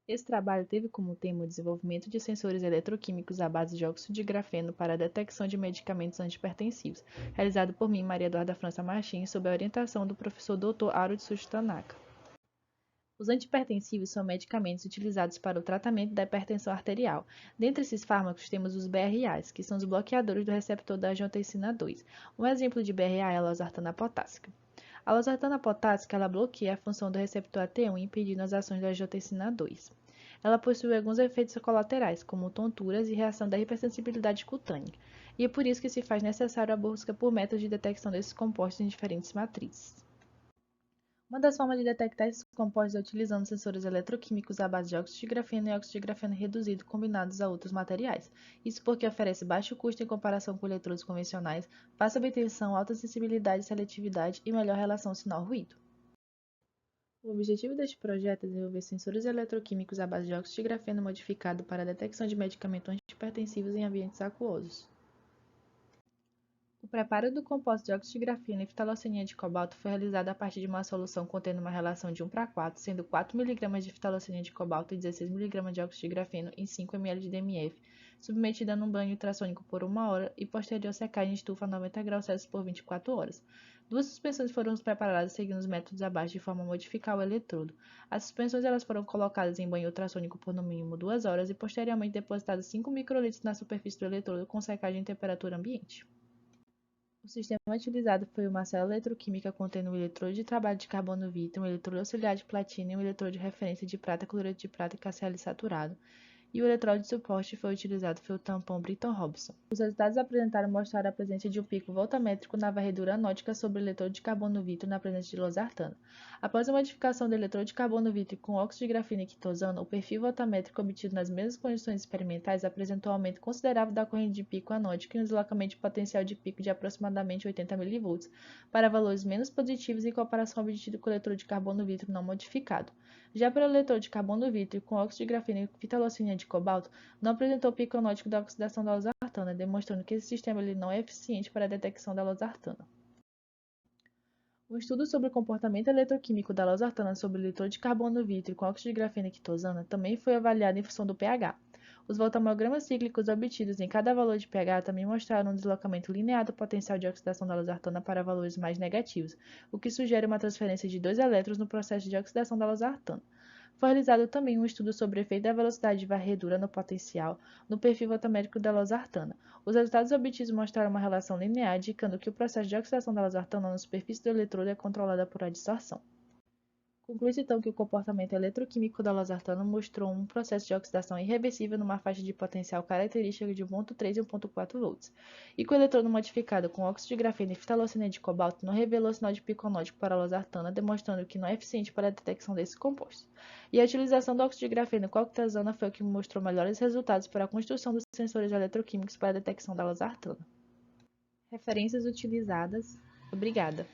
Esse trabalho teve como tema o desenvolvimento de sensores eletroquímicos à base de óxido de grafeno para a detecção de medicamentos antipertensivos, realizado por mim, Maria Eduarda França Martins, sob a orientação do professor Dr. Arutsushi Tanaka. Os antipertensivos são medicamentos utilizados para o tratamento da hipertensão arterial. Dentre esses fármacos, temos os BRAs, que são os bloqueadores do receptor da angiotensina 2. Um exemplo de BRA é a losartana potássica. A losartana potássica ela bloqueia a função do receptor AT1, impedindo as ações da angiotensina 2. Ela possui alguns efeitos colaterais, como tonturas e reação da hipersensibilidade cutânea, e é por isso que se faz necessário a busca por métodos de detecção desses compostos em diferentes matrizes. Uma das formas de detectar esses compostos é utilizando sensores eletroquímicos à base de óxido de grafeno e óxido de grafeno reduzido combinados a outros materiais. Isso porque oferece baixo custo em comparação com eletrodos convencionais, fácil obtenção, alta sensibilidade e seletividade e melhor relação sinal-ruído. O objetivo deste projeto é desenvolver sensores eletroquímicos à base de óxido de grafeno modificado para a detecção de medicamentos antihipertensivos em ambientes aquosos. O preparo do composto de óxido de grafeno e fitaloceania de cobalto foi realizado a partir de uma solução contendo uma relação de 1:4, sendo 4 mg de fitaloceania de cobalto e 16 mg de óxido de grafeno em 5 ml de DMF, submetida num banho ultrassônico por 1 hora e posterior secagem em estufa a 90 graus Celsius por 24 horas. Duas suspensões foram preparadas seguindo os métodos abaixo de forma a modificar o eletrodo. As suspensões elas foram colocadas em banho ultrassônico por no mínimo 2 horas e posteriormente depositadas 5 microlitros na superfície do eletrodo com secagem em temperatura ambiente. O sistema utilizado foi uma célula eletroquímica contendo um eletrodo de trabalho de carbono-vítreo, um eletrodo auxiliar de platina e um eletrodo de referência de prata, cloreto de prata e KCl saturado. E o eletrodo de suporte foi utilizado foi o tampão Britton-Robson. Os resultados apresentados mostraram a presença de um pico voltamétrico na varredura anótica sobre o eletrodo de carbono-vítreo na presença de losartana. Após a modificação do eletrodo de carbono-vítreo com óxido de grafeno e quitosano, o perfil voltamétrico obtido nas mesmas condições experimentais apresentou um aumento considerável da corrente de pico anódica e um deslocamento de potencial de pico de aproximadamente 80 mV, para valores menos positivos em comparação ao obtido com o eletrodo de carbono-vítreo não modificado. Já para o eletrodo de carbono-vítreo com óxido de grafeno e fitaloceania de cobalto, não apresentou pico anótico da oxidação da losartana, demonstrando que esse sistema ele não é eficiente para a detecção da losartana. Um estudo sobre o comportamento eletroquímico da losartana sobre o eletrodo de carbono-vítreo com óxido de grafeno e quitosana também foi avaliado em função do pH. Os voltamogramas cíclicos obtidos em cada valor de pH também mostraram um deslocamento linear do potencial de oxidação da losartana para valores mais negativos, o que sugere uma transferência de 2 elétrons no processo de oxidação da losartana. Foi realizado também um estudo sobre o efeito da velocidade de varredura no potencial no perfil voltamétrico da losartana. Os resultados obtidos mostraram uma relação linear, indicando que o processo de oxidação da losartana na superfície do eletrodo é controlada por adsorção. Conclui-se então que o comportamento eletroquímico da losartana mostrou um processo de oxidação irreversível numa faixa de potencial característica de 1,3 e 1,4 volts, e que o eletrodo modificado com óxido de grafeno e fitaloceania de cobalto não revelou sinal de pico anódico para a losartana, demonstrando que não é eficiente para a detecção desses compostos. E a utilização do óxido de grafeno com octazana foi o que mostrou melhores resultados para a construção dos sensores eletroquímicos para a detecção da losartana. Referências utilizadas. Obrigada.